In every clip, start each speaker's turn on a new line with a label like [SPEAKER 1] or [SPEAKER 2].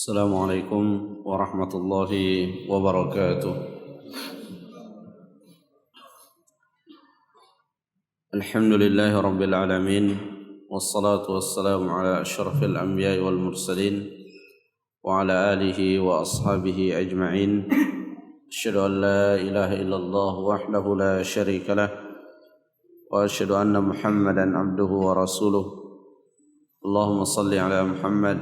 [SPEAKER 1] السلام عليكم ورحمة الله وبركاته. الحمد لله رب العالمين، والصلاة والسلام على أشرف الأنبياء والمرسلين وعلى آله وأصحابه أجمعين. أشهد أن لا إله إلا الله وحده لا شريك له، وأشهد أن محمدا عبده ورسوله. اللهم صل على محمد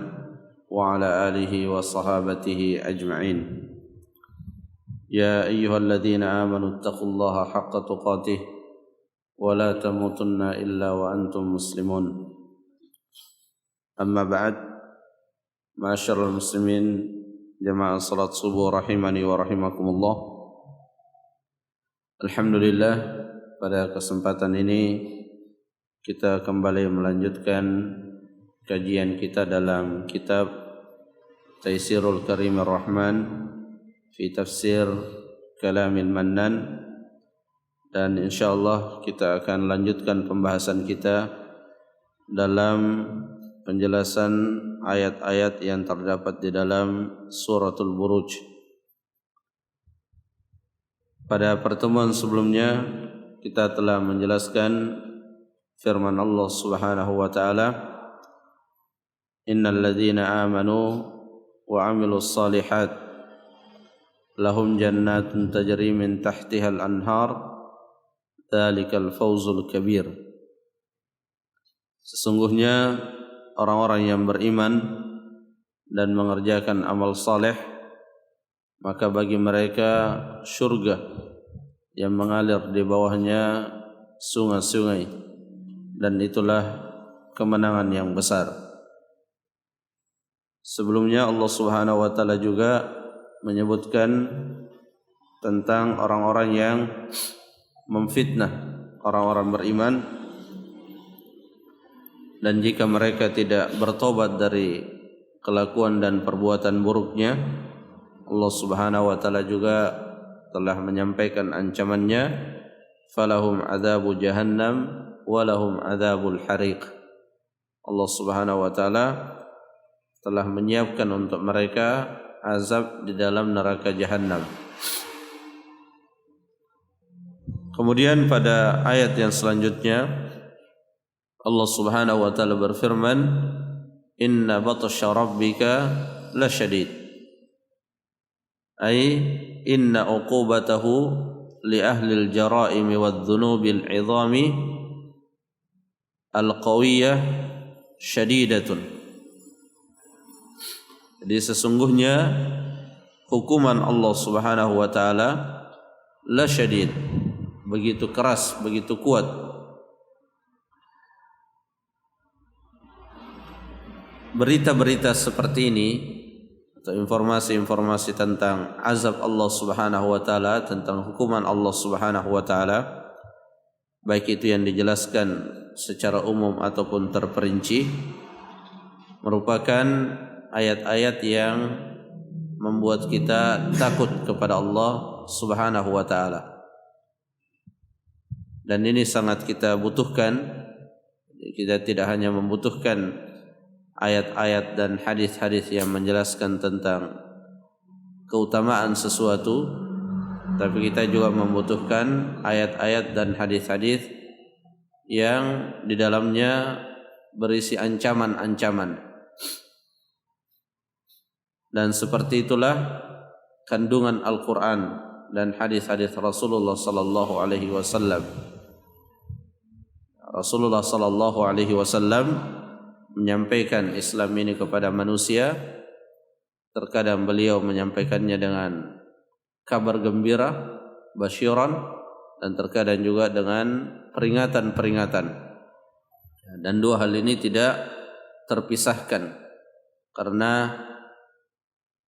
[SPEAKER 1] وعلى آله وصحابته أجمعين. يا أيها الذين آمنوا اتقوا الله حق تقاته ولا تموتن إلا وأنتم مسلمون. أما بعد، معاشر المسلمين جماعة صلاة subuh rahimani wa rahimakumullah. Alhamdulillah, pada kesempatan ini kita kembali melanjutkan kajian kita dalam kitab Taysirul Karimir Rahman fi Tafsir Kalamil Mannan, dan insyaallah kita akan lanjutkan pembahasan kita dalam penjelasan ayat-ayat yang terdapat di dalam Suratul Buruj. Pada pertemuan sebelumnya kita telah menjelaskan firman Allah Subhanahu wa taala, Innal ladzina amanu wa 'amilus shalihat lahum jannatun tajri min tahtihal anhar dzalikal fawzul kabir. Sesungguhnya orang-orang yang beriman dan mengerjakan amal saleh, maka bagi mereka surga yang mengalir di bawahnya sungai-sungai, dan itulah kemenangan yang besar. Sebelumnya Allah Subhanahu wa taala juga menyebutkan tentang orang-orang yang memfitnah orang-orang beriman, dan jika mereka tidak bertobat dari kelakuan dan perbuatan buruknya, Allah Subhanahu wa taala juga telah menyampaikan ancamannya, falahum adzabu jahannam walahum adzabul hariq. Allah Subhanahu wa taala telah menyiapkan untuk mereka azab di dalam neraka jahanam. Kemudian pada ayat yang selanjutnya Allah Subhanahu wa taala berfirman, Inna batsha rabbika lasyadid. Ay inna uqubatahu li ahli al-jara'im wadh-dhunubil 'idhami al-qawiyyah syadidatun. Jadi sesungguhnya hukuman Allah Subhanahu wa taala la syadid, begitu keras, begitu kuat. Berita-berita seperti ini atau informasi-informasi tentang azab Allah Subhanahu wa taala, tentang hukuman Allah Subhanahu wa taala, baik itu yang dijelaskan secara umum ataupun terperinci, merupakan ayat-ayat yang membuat kita takut kepada Allah Subhanahu wa taala. Dan ini sangat kita butuhkan. Kita tidak hanya membutuhkan ayat-ayat dan hadis-hadis yang menjelaskan tentang keutamaan sesuatu, tapi kita juga membutuhkan ayat-ayat dan hadis-hadis yang di dalamnya berisi ancaman-ancaman. Dan seperti itulah kandungan Al-Quran dan hadis-hadis Rasulullah sallallahu alaihi wasallam. Rasulullah sallallahu alaihi wasallam menyampaikan Islam ini kepada manusia. Terkadang beliau menyampaikannya dengan kabar gembira, basyiran, dan terkadang juga dengan peringatan-peringatan. Dan dua hal ini tidak terpisahkan, karena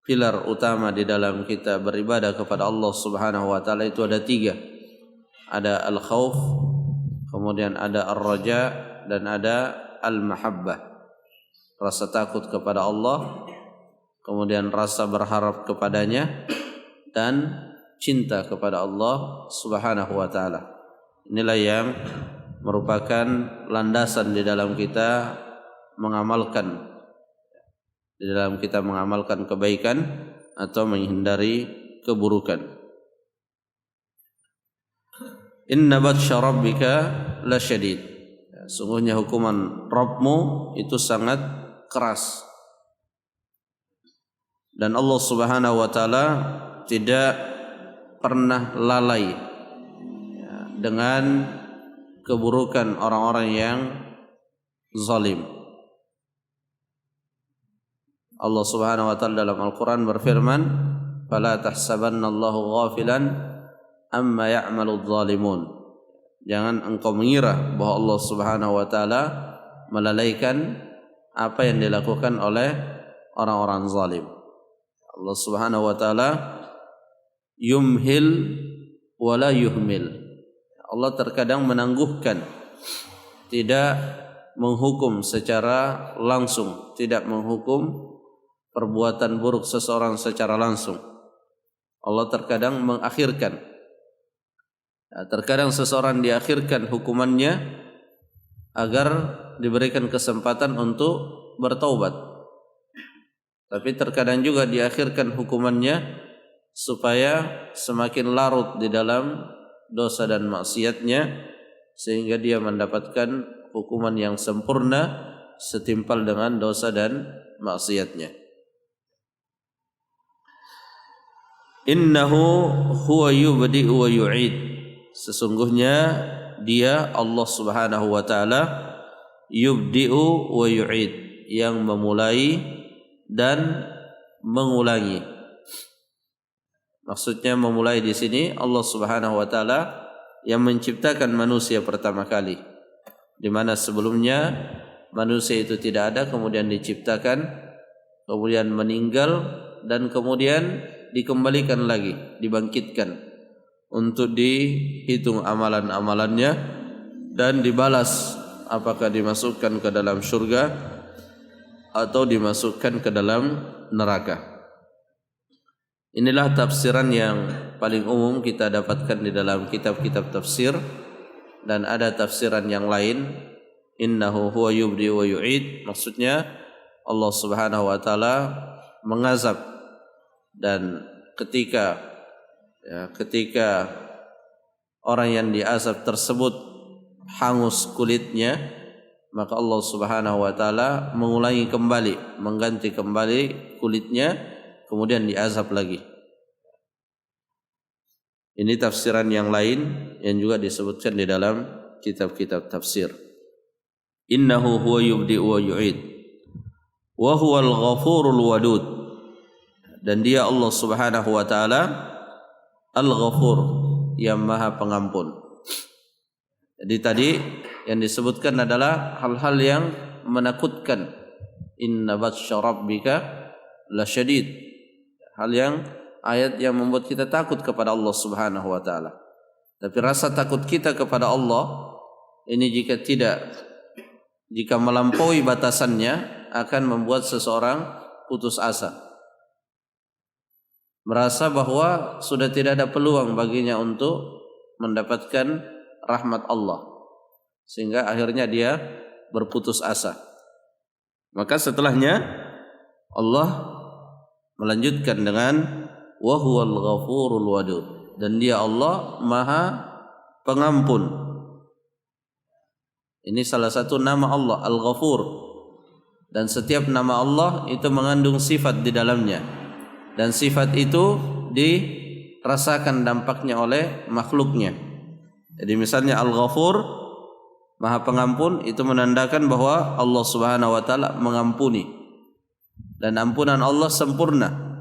[SPEAKER 1] pilar utama di dalam kita beribadah kepada Allah Subhanahu wa taala itu ada tiga. Ada al-khauf, kemudian ada ar-raja, dan ada al-mahabbah. Rasa takut kepada Allah, kemudian rasa berharap kepadanya, dan cinta kepada Allah Subhanahu wa taala. Inilah yang merupakan landasan di dalam kita mengamalkan di dalam kita mengamalkan kebaikan atau menghindari keburukan. Inna batsya rabbika lasyadid. Sungguhnya hukuman Rabbmu itu sangat keras. Dan Allah Subhanahu wa taala tidak pernah lalai dengan keburukan orang-orang yang zalim. Allah Subhanahu wa taala dalam Al-Qur'an berfirman, "Fala tahsabannallaha ghafilan amma ya'maludz zalimun." Jangan engkau mengira bahwa Allah Subhanahu wa taala melalaikan apa yang dilakukan oleh orang-orang zalim. Allah Subhanahu wa taala yumhil wa la yuhmil. Allah terkadang menangguhkan, tidak menghukum secara langsung, tidak menghukum perbuatan buruk seseorang secara langsung. Allah terkadang mengakhirkan. Terkadang seseorang diakhirkan hukumannya agar diberikan kesempatan untuk bertaubat. Tapi terkadang juga diakhirkan hukumannya supaya semakin larut di dalam dosa dan maksiatnya, sehingga dia mendapatkan hukuman yang sempurna setimpal dengan dosa dan maksiatnya. Innahu huwa yubdi'u wa yu'id. Sesungguhnya dia Allah Subhanahu wa taala yubdi'u wa yu'id, yang memulai dan mengulangi. Maksudnya memulai di sini Allah Subhanahu wa taala yang menciptakan manusia pertama kali, di mana sebelumnya manusia itu tidak ada, kemudian diciptakan, kemudian meninggal, dan kemudian dikembalikan lagi, dibangkitkan untuk dihitung amalan-amalannya dan dibalas, apakah dimasukkan ke dalam surga atau dimasukkan ke dalam neraka. Inilah tafsiran yang paling umum kita dapatkan di dalam kitab-kitab tafsir, dan ada tafsiran yang lain, innahu huwa yubdi wa yu'id, maksudnya Allah Subhanahu wa taala mengazab, dan ketika orang yang diazab tersebut hangus kulitnya, maka Allah Subhanahu wa taala mengulangi kembali, mengganti kembali kulitnya, kemudian diazab lagi. Ini tafsiran yang lain yang juga disebutkan di dalam kitab-kitab tafsir. Innahu huwa yubdi wa yu'id wa huwal ghafurul wadud. Dan dia Allah Subhanahu wa taala Al-Ghafur, yang Maha Pengampun. Jadi tadi yang disebutkan adalah hal-hal yang menakutkan. Inna batsya rabbika lasyadid. Ayat yang membuat kita takut kepada Allah Subhanahu wa taala. Tapi rasa takut kita kepada Allah ini jika melampaui batasannya akan membuat seseorang putus asa. Merasa bahwa sudah tidak ada peluang baginya untuk mendapatkan rahmat Allah, sehingga akhirnya dia berputus asa. Maka setelahnya Allah melanjutkan dengan wa huwal ghafurul wadud, dan dia Allah Maha Pengampun. Ini salah satu nama Allah, Al-Ghafur, dan setiap nama Allah itu mengandung sifat di dalamnya, dan sifat itu dirasakan dampaknya oleh makhluknya. Jadi misalnya Al-Ghafur, Maha Pengampun, itu menandakan bahwa Allah Subhanahu wa taala mengampuni, dan ampunan Allah sempurna.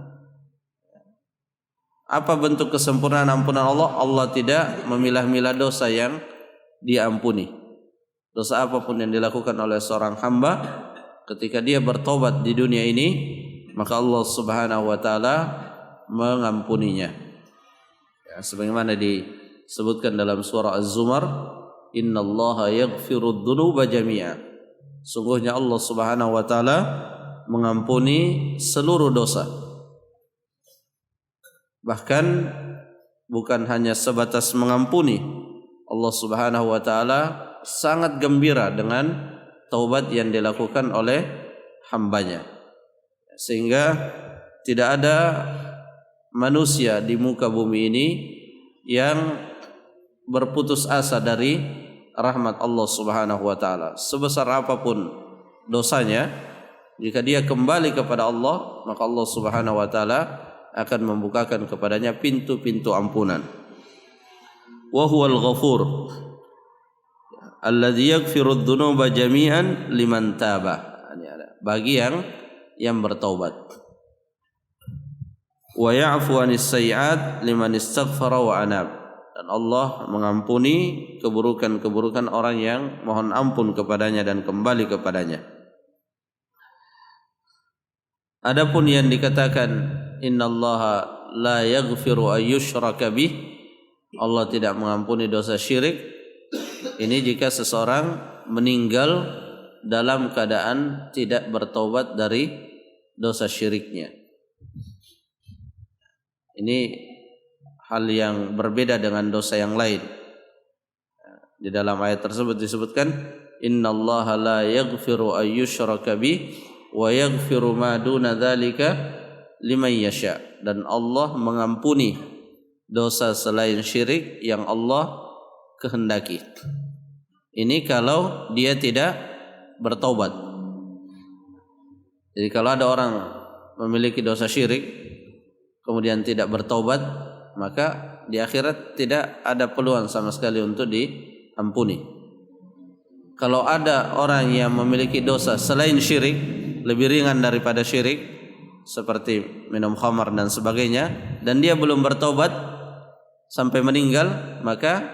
[SPEAKER 1] Apa bentuk kesempurnaan ampunan Allah? Allah tidak memilah-milah dosa yang diampuni. Dosa apapun yang dilakukan oleh seorang hamba, ketika dia bertobat di dunia ini, maka Allah Subhanahu wa taala mengampuninya. Ya, sebagaimana disebutkan dalam surah Az-Zumar, innallaha yaghfirudz dzunuba jami'a. Sungguhnya Allah Subhanahu wa taala mengampuni seluruh dosa. Bahkan bukan hanya sebatas mengampuni, Allah Subhanahu wa taala sangat gembira dengan taubat yang dilakukan oleh hambanya. Sehingga tidak ada manusia di muka bumi ini yang berputus asa dari rahmat Allah Subhanahu wa taala. Sebesar apapun dosanya, jika dia kembali kepada Allah, maka Allah Subhanahu wa taala akan membukakan kepadanya pintu-pintu ampunan. Wa huwal ghafur alladzi yaghfiru dzunuba jami'an liman taba. Bagi yang bertaubat. Wa ya'fu 'anis sayyi'at liman istaghfara wa anab. Dan Allah mengampuni keburukan-keburukan orang yang mohon ampun kepadanya dan kembali kepadanya. Adapun yang dikatakan innallaha la yaghfiru ayyushraka bih, Allah tidak mengampuni dosa syirik, ini jika seseorang meninggal dalam keadaan tidak bertobat dari dosa syiriknya. Ini hal yang berbeda dengan dosa yang lain. Di dalam ayat tersebut disebutkan innallaha la yaghfiru ayyushraka bih wa yaghfiru ma duna dzalika liman yasha. Dan Allah mengampuni dosa selain syirik yang Allah kehendaki. Ini kalau dia tidak bertaubat. Jadi kalau ada orang memiliki dosa syirik kemudian tidak bertaubat, maka di akhirat tidak ada peluang sama sekali untuk diampuni. Kalau ada orang yang memiliki dosa selain syirik, lebih ringan daripada syirik, seperti minum khamar dan sebagainya, dan dia belum bertaubat sampai meninggal, maka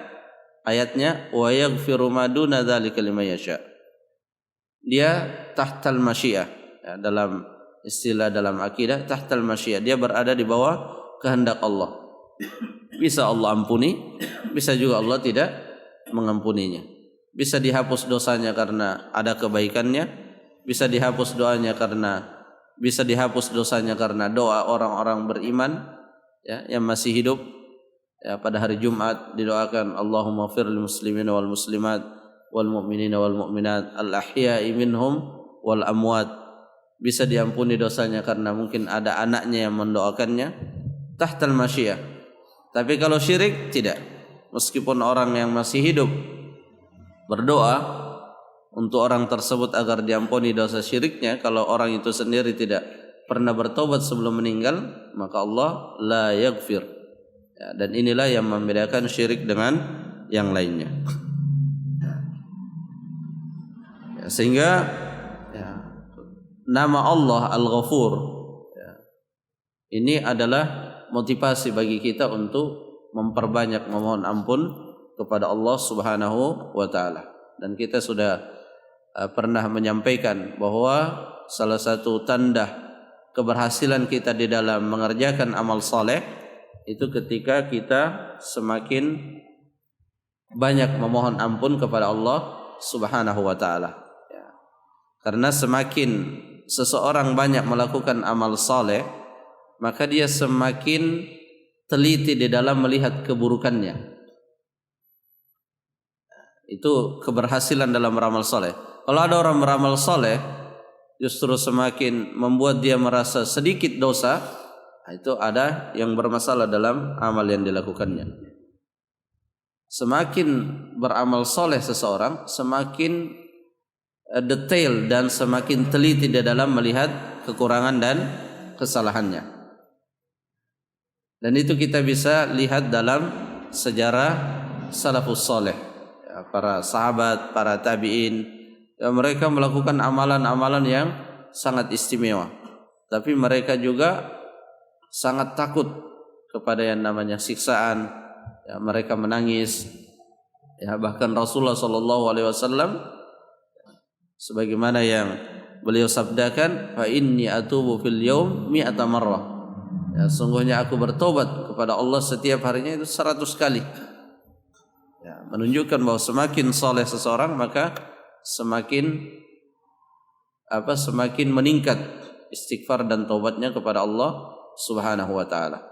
[SPEAKER 1] ayatnya wa yaghfiru ma duna dzalika liman yasha. Dia tahtal masyiah, ya, dalam istilah dalam akidah tahtal masyiah, dia berada di bawah kehendak Allah. Bisa Allah ampuni, bisa juga Allah tidak mengampuninya. Bisa dihapus dosanya karena ada kebaikannya, bisa dihapus dosanya karena doa orang-orang beriman, ya, yang masih hidup. Ya, pada hari Jumat didoakan Allahumma fir lil muslimina wal muslimat wal mu'minina wal mu'minat al ahya'i minhum wal amwat. Bisa diampuni dosanya karena mungkin ada anaknya yang mendoakannya, tahtal masyiah. Tapi kalau syirik tidak. Meskipun orang yang masih hidup berdoa untuk orang tersebut agar diampuni dosa syiriknya, kalau orang itu sendiri tidak pernah bertobat sebelum meninggal, maka Allah la yaghfir. Ya, dan inilah yang membedakan syirik dengan yang lainnya. Ya, sehingga ya, nama Allah Al-Ghafur, ya, ini adalah motivasi bagi kita untuk memperbanyak memohon ampun kepada Allah Subhanahu wa taala. Dan kita sudah pernah menyampaikan bahwa salah satu tanda keberhasilan kita di dalam mengerjakan amal saleh itu ketika kita semakin banyak memohon ampun kepada Allah Subhanahu wa taala. Ya. Karena semakin seseorang banyak melakukan amal saleh, maka dia semakin teliti di dalam melihat keburukannya. Itu keberhasilan dalam beramal saleh. Kalau ada orang beramal saleh justru semakin membuat dia merasa sedikit dosa, itu ada yang bermasalah dalam amal yang dilakukannya. Semakin beramal saleh seseorang, semakin detail dan semakin teliti di dalam melihat kekurangan dan kesalahannya. Dan itu kita bisa lihat dalam sejarah salafus saleh, ya, para sahabat, para tabi'in, ya, mereka melakukan amalan-amalan yang sangat istimewa. Tapi mereka juga sangat takut kepada yang namanya siksaan. Ya, mereka menangis. Ya, bahkan Rasulullah SAW sebagaimana yang beliau sabdakan, fa inni atubu fil yaum mi'ata marrah. Ya, sungguhnya aku bertobat kepada Allah setiap harinya itu 100 kali. Ya, menunjukkan bahwa semakin saleh seseorang maka semakin meningkat istighfar dan taubatnya kepada Allah Subhanahu wa taala.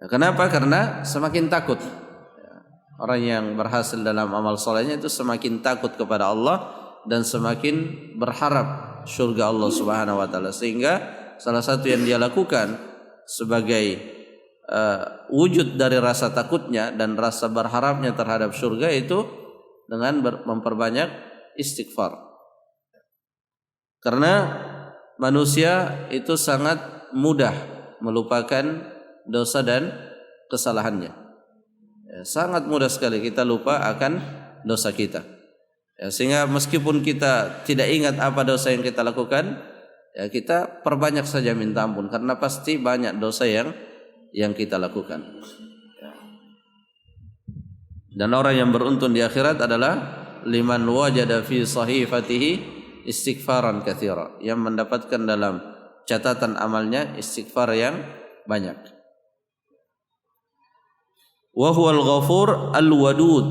[SPEAKER 1] Ya, kenapa? Karena semakin takut. Ya, orang yang berhasil dalam amal salehnya itu semakin takut kepada Allah dan semakin berharap surga Allah Subhanahu wa taala. Sehingga salah satu yang dia lakukan sebagai wujud dari rasa takutnya dan rasa berharapnya terhadap surga itu dengan memperbanyak istighfar. Karena manusia itu sangat mudah melupakan dosa dan kesalahannya. Sangat mudah sekali kita lupa akan dosa kita. Sehingga meskipun kita tidak ingat apa dosa yang kita lakukan, kita perbanyak saja minta ampun karena pasti banyak dosa yang kita lakukan. Dan orang yang beruntun di akhirat adalah liman wajada fi sahifatihi istighfaran katsira, yang mendapatkan dalam catatan amalnya istighfar yang banyak. Wa huwal ghafur al-wadud.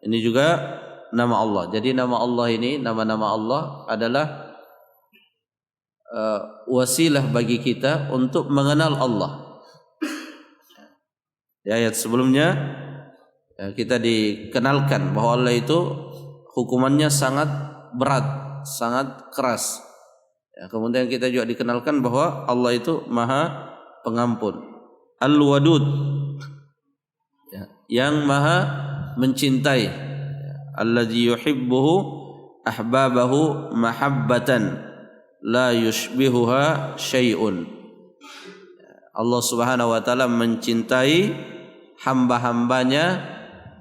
[SPEAKER 1] Ini juga nama Allah. Jadi nama Allah ini, nama-nama Allah adalah wasilah bagi kita untuk mengenal Allah. Di ayat sebelumnya kita dikenalkan bahwa Allah itu hukumannya sangat berat, sangat keras. Kemudian kita juga dikenalkan bahwa Allah itu Maha Pengampun, Al-Wadud, yang Maha mencintai, alladzi yuhibbuhu ahbabahu mahabbatan la yushbihuha syai'un. Allah Subhanahu wa taala mencintai hamba-hambanya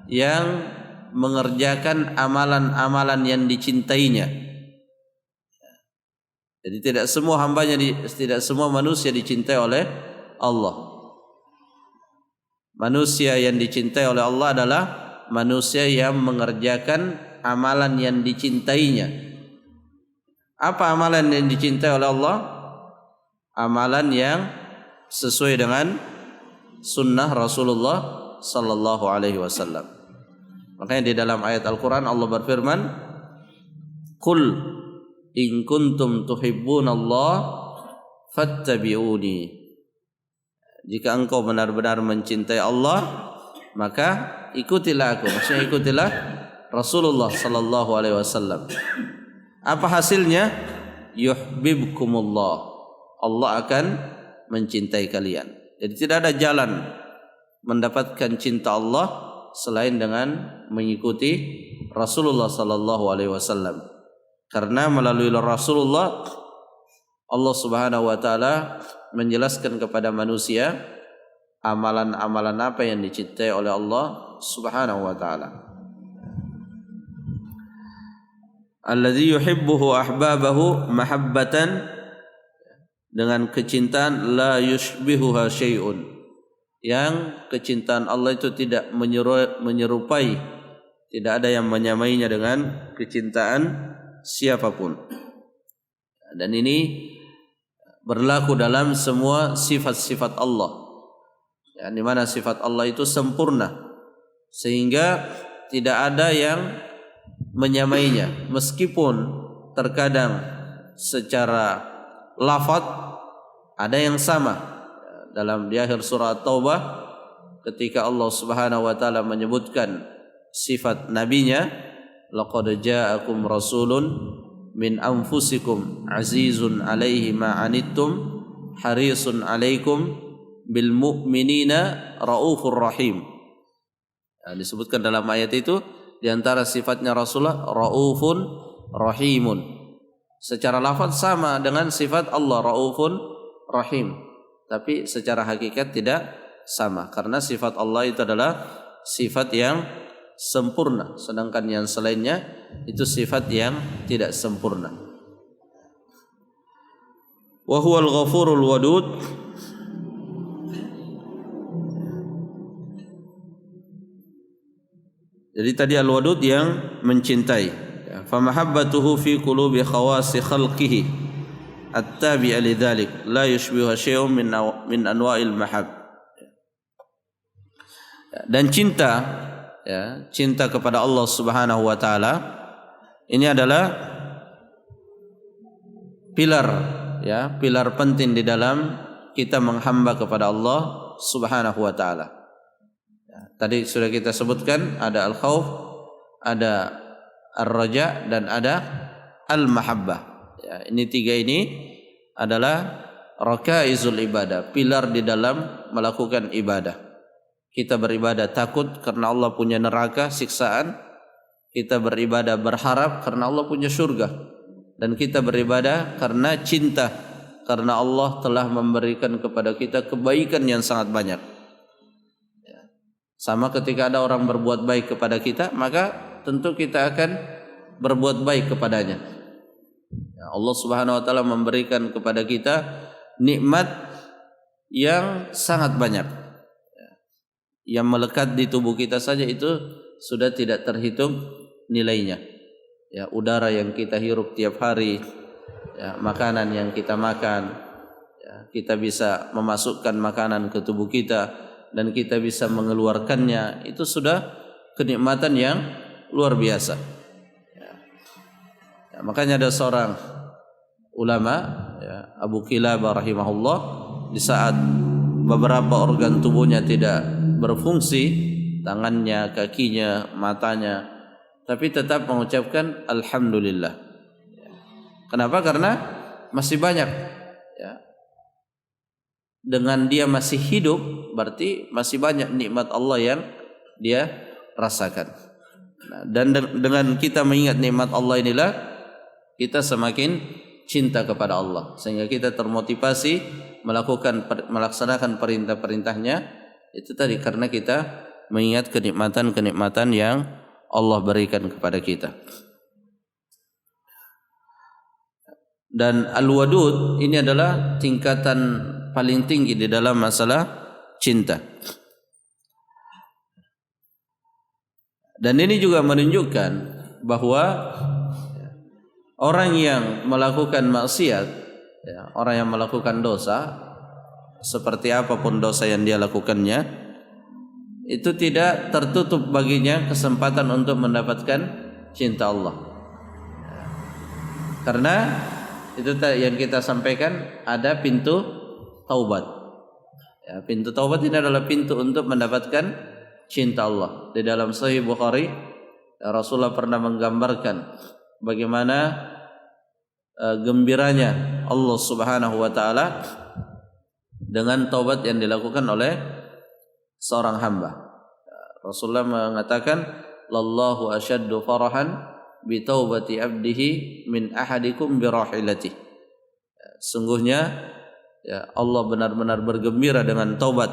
[SPEAKER 1] yang mengerjakan amalan-amalan yang dicintainya. Jadi tidak semua hambanya, tidak semua manusia dicintai oleh Allah. Manusia yang dicintai oleh Allah adalah manusia yang mengerjakan amalan yang dicintainya. Apa amalan yang dicintai oleh Allah? Amalan yang sesuai dengan sunnah Rasulullah sallallahu alaihi wasallam. Makanya di dalam ayat Al-Quran Allah berfirman, Qul in kuntum tuhibbunallah fattabi'uni. Jika engkau benar-benar mencintai Allah, maka ikutilah aku. Maksudnya ikutilah Rasulullah sallallahu alaihi wasallam. Apa hasilnya? Yuhibbukumullah. Allah akan mencintai kalian. Jadi tidak ada jalan mendapatkan cinta Allah selain dengan mengikuti Rasulullah sallallahu alaihi wasallam. Karena melalui Rasulullah Allah Subhanahu wa taala menjelaskan kepada manusia amalan-amalan apa yang dicintai oleh Allah Subhanahu wa taala. Alladzi yuhibbuhu ahbabahu mahabbatan, dengan kecintaan la yushbihuha syai'un, yang kecintaan Allah itu tidak menyerupai, tidak ada yang menyamainya dengan kecintaan siapapun. Dan ini berlaku dalam semua sifat-sifat Allah, ya, di mana sifat Allah itu sempurna sehingga tidak ada yang menyamainya. Meskipun terkadang secara lafaz ada yang sama. Dalam di akhir surah Taubah ketika Allah Subhanahu wa taala menyebutkan sifat nabinya, laqad ja'akum rasulun min anfusikum azizun 'alaihi ma 'anittum harisun 'alaikum bil mu'minina raufur rahim. Disebutkan dalam ayat itu di antara sifatnya Rasulullah raufun rahimun. Secara lafaz sama dengan sifat Allah raufun rahim, tapi secara hakikat tidak sama karena sifat Allah itu adalah sifat yang sempurna, sedangkan yang selainnya itu sifat yang tidak sempurna. Wa huwal ghafurul wadud. Jadi tadi al-wadud yang mencintai. Fa mahabbatuhu fi qulubi khawasi khalqihi at-tabi'a lidzalik la yushbihu syai'un min anwa'il mahab. Dan cinta, ya, cinta kepada Allah Subhanahu wa taala ini adalah pilar, ya, pilar penting di dalam kita menghamba kepada Allah Subhanahu wa taala. Tadi sudah kita sebutkan ada al-khauf, ada ar-raja dan ada al-mahabbah. Ya, ini tiga ini adalah rakaizul ibadah, pilar di dalam melakukan ibadah. Kita beribadah takut karena Allah punya neraka, siksaan. Kita beribadah berharap karena Allah punya surga. Dan kita beribadah karena cinta, karena Allah telah memberikan kepada kita kebaikan yang sangat banyak. Sama ketika ada orang berbuat baik kepada kita, maka tentu kita akan berbuat baik kepadanya. Allah Subhanahu wa taala memberikan kepada kita nikmat yang sangat banyak. Yang melekat di tubuh kita saja itu sudah tidak terhitung nilainya. Ya, udara yang kita hirup tiap hari, ya, makanan yang kita makan, ya, kita bisa memasukkan makanan ke tubuh kita dan kita bisa mengeluarkannya, itu sudah kenikmatan yang luar biasa. Ya. Ya, makanya ada seorang ulama, ya, Abu Qilabah rahimahullah, di saat beberapa organ tubuhnya tidak berfungsi, tangannya, kakinya, matanya, tapi tetap mengucapkan alhamdulillah. Ya. Kenapa? Karena masih banyak. Ya. Dengan dia masih hidup, berarti masih banyak nikmat Allah yang dia rasakan. Nah, dan dengan kita mengingat nikmat Allah inilah kita semakin cinta kepada Allah, sehingga kita termotivasi melaksanakan perintah-perintahnya. Itu tadi karena kita mengingat kenikmatan-kenikmatan yang Allah berikan kepada kita. Dan al-wadud ini adalah tingkatan paling tinggi di dalam masalah cinta. Dan ini juga menunjukkan bahwa orang yang melakukan maksiat, ya, orang yang melakukan dosa, seperti apapun dosa yang dia lakukannya, itu tidak tertutup baginya kesempatan untuk mendapatkan cinta Allah. Karena itu yang kita sampaikan, ada pintu taubat. Ya, pintu taubat ini adalah pintu untuk mendapatkan cinta Allah. Di dalam Sahih Bukhari, Rasulullah pernah menggambarkan bagaimana gembiranya Allah Subhanahu wa taala dengan taubat yang dilakukan oleh seorang hamba. Rasulullah mengatakan, "Lallahu asyaddu farahan bi taubati abdihi min ahadikum bi rahilati." Sungguhnya, ya, Allah benar-benar bergembira dengan taubat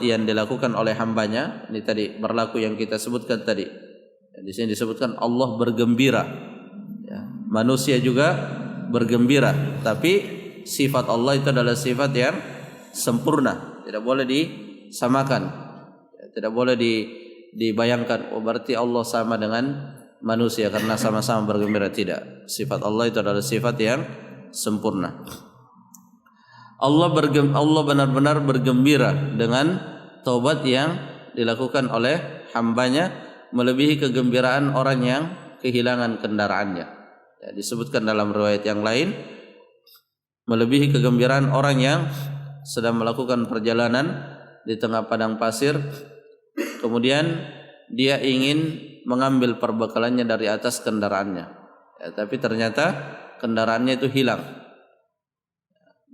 [SPEAKER 1] yang dilakukan oleh hambanya. Ini tadi berlaku yang kita sebutkan tadi. Di sini disebutkan Allah bergembira. Ya, manusia juga bergembira, tapi sifat Allah itu adalah sifat yang sempurna, tidak boleh disamakan, tidak boleh dibayangkan. Oh, berarti Allah sama dengan manusia karena sama-sama bergembira. Tidak. Sifat Allah itu adalah sifat yang sempurna. Allah benar-benar bergembira dengan taubat yang dilakukan oleh hambanya, melebihi kegembiraan orang yang kehilangan kendaraannya. Ya, disebutkan dalam riwayat yang lain, melebihi kegembiraan orang yang sedang melakukan perjalanan di tengah padang pasir, kemudian dia ingin mengambil perbekalannya dari atas kendaraannya, ya, tapi ternyata kendaraannya itu hilang,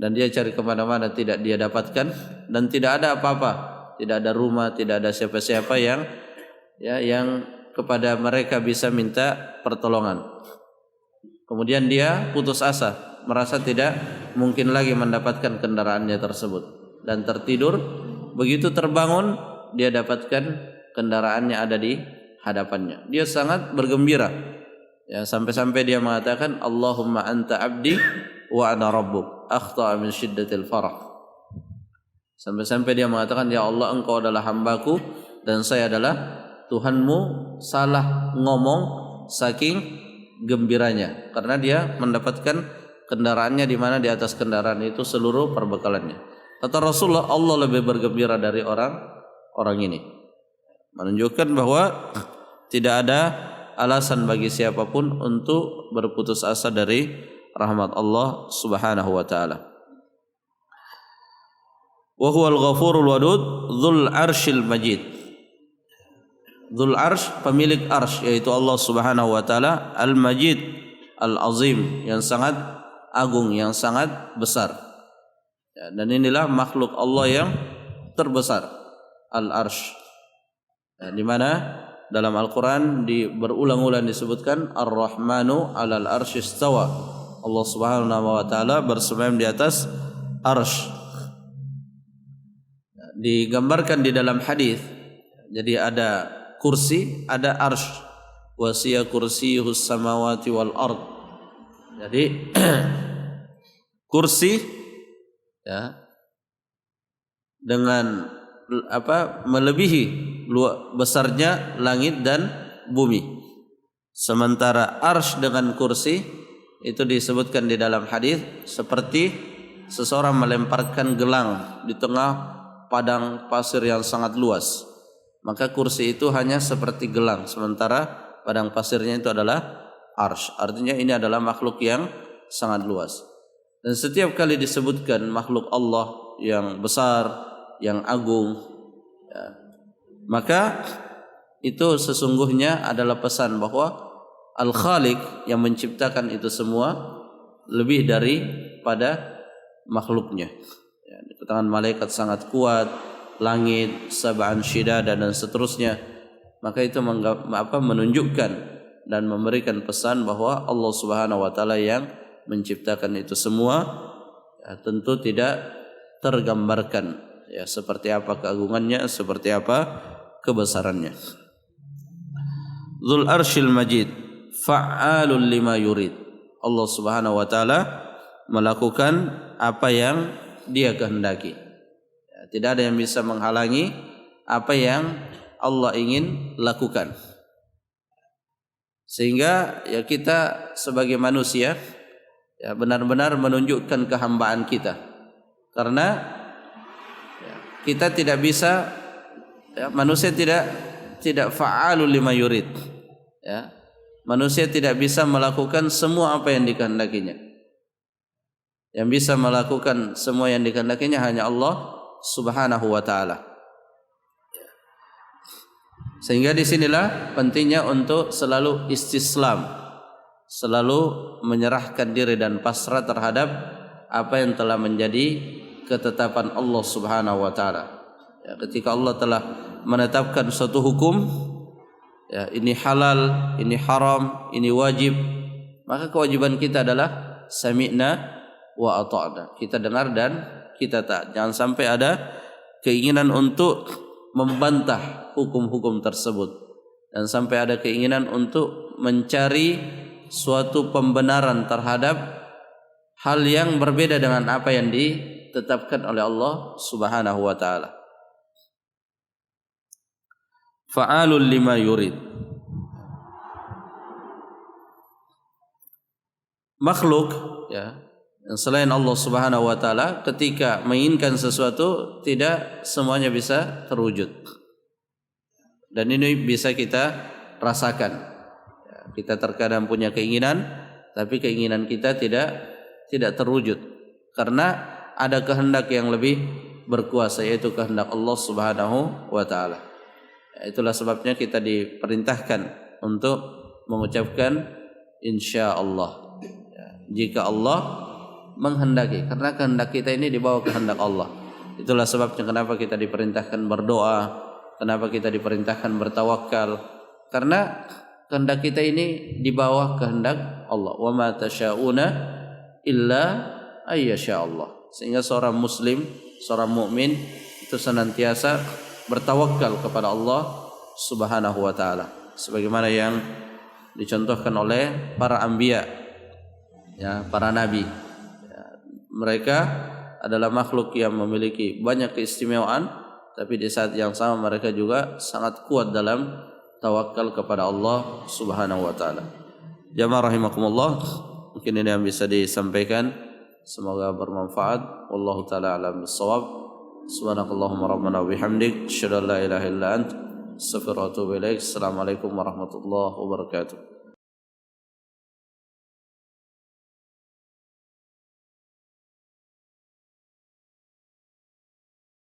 [SPEAKER 1] dan dia cari kemana-mana tidak dia dapatkan, dan tidak ada apa-apa, tidak ada rumah, tidak ada siapa-siapa yang kepada mereka bisa minta pertolongan. Kemudian dia putus asa, merasa tidak mungkin lagi mendapatkan kendaraannya tersebut, dan tertidur. Begitu terbangun, dia dapatkan kendaraannya ada di hadapannya. Dia sangat bergembira, ya, sampai-sampai dia mengatakan, Allahumma anta abdi wa ana rabbuk, akhta'a min syiddatil farah. Sampai-sampai dia mengatakan, ya Allah, engkau adalah hambaku dan saya adalah Tuhanmu, salah ngomong saking gembiranya, karena dia mendapatkan kendaraannya di mana di atas kendaraan itu seluruh perbekalannya. Kata Rasulullah, Allah lebih bergembira dari orang ini. Menunjukkan bahwa tidak ada alasan bagi siapapun untuk berputus asa dari rahmat Allah Subhanahu wa taala. Wa huwal ghafurul wadud dzul arsyil majid. Dzul Arsy, pemilik arsy, yaitu Allah Subhanahu wa taala, Al-Majid, Al-Azim, yang sangat agung, yang sangat besar. Ya, dan inilah makhluk Allah yang terbesar, Al-Arsy. Ya, di mana dalam Al-Qur'an berulang-ulang disebutkan Ar-Rahmanu 'alal arsy istawa. Allah Subhanahu wa taala bersemayam di atas arsy. Ya, digambarkan di dalam hadis. Jadi ada kursi, ada arsy. Wasiya kursiyuhus samawati wal ard. Jadi kursi ya dengan melebihi besarnya langit dan bumi. Sementara arsy dengan kursi itu disebutkan di dalam hadis seperti seseorang melemparkan gelang di tengah padang pasir yang sangat luas. Maka kursi itu hanya seperti gelang, sementara padang pasirnya itu adalah arsy. Artinya ini adalah makhluk yang sangat luas. Dan setiap kali disebutkan makhluk Allah yang besar, yang agung, ya, maka itu sesungguhnya adalah pesan bahwa Al-Khaliq yang menciptakan itu semua lebih daripada makhluknya. Ya, ketangan malaikat sangat kuat, langit, sab'an syidada dan seterusnya. Maka itu menunjukkan dan memberikan pesan bahwa Allah Subhanahu wa taala yang menciptakan itu semua, ya, tentu tidak tergambarkan ya seperti apa keagungannya, seperti apa kebesarannya. Dzul Arsyil Majid, fa'alul lima yurid. Allah Subhanahu wa taala melakukan apa yang Dia kehendaki. Ya, tidak ada yang bisa menghalangi apa yang Allah ingin lakukan. Sehingga ya kita sebagai manusia ya benar-benar menunjukkan kehambaan kita. Karena ya, kita tidak bisa ya, manusia tidak fa'alul lima yurid. Ya. Manusia tidak bisa melakukan semua apa yang dikehendakinya. Yang bisa melakukan semua yang dikehendakinya hanya Allah Subhanahu wa taala. Sehingga disinilah pentingnya untuk selalu istislam, selalu menyerahkan diri dan pasrah terhadap apa yang telah menjadi ketetapan Allah Subhanahu wa taala. Ya, ketika Allah telah menetapkan suatu hukum, ya, ini halal, ini haram, ini wajib, maka kewajiban kita adalah sami'na wa ata'na. Kita dengar dan kita taat. Jangan sampai ada keinginan untuk membantah hukum-hukum tersebut dan sampai ada keinginan untuk mencari suatu pembenaran terhadap hal yang berbeda dengan apa yang ditetapkan oleh Allah Subhanahu wa taala. Fa'alul lima yurid. Makhluk ya selain Allah Subhanahu wa taala ketika menginginkan sesuatu tidak semuanya bisa terwujud. Dan ini bisa kita rasakan. Ya, kita terkadang punya keinginan tapi keinginan kita tidak terwujud karena ada kehendak yang lebih berkuasa yaitu kehendak Allah Subhanahu wa taala. Ya, itulah sebabnya kita diperintahkan untuk mengucapkan insyaallah. Ya, jika Allah menghendaki, karena kehendak kita ini di bawah kehendak Allah. Itulah sebabnya kenapa kita diperintahkan berdoa, kenapa kita diperintahkan bertawakal, karena kehendak kita ini di bawah kehendak Allah. Wa ma tasyauna illa ayyasha Allah. Sehingga seorang muslim, seorang mukmin itu senantiasa bertawakal kepada Allah Subhanahu wa taala sebagaimana yang dicontohkan oleh para anbiya, ya, para nabi. Mereka adalah makhluk yang memiliki banyak keistimewaan, tapi di saat yang sama mereka juga sangat kuat dalam tawakal kepada Allah Subhanahu wa taala. Jamaah rahimakumullah, mungkin ini yang bisa disampaikan, semoga bermanfaat. Wallahu taala alam bissawab. Subhanakallahumma rabbana wa bihamdik, asyhadu an la ilaha illa ant, astaghfiruka wa atubu ilaik. Assalamualaikum warahmatullahi wabarakatuh.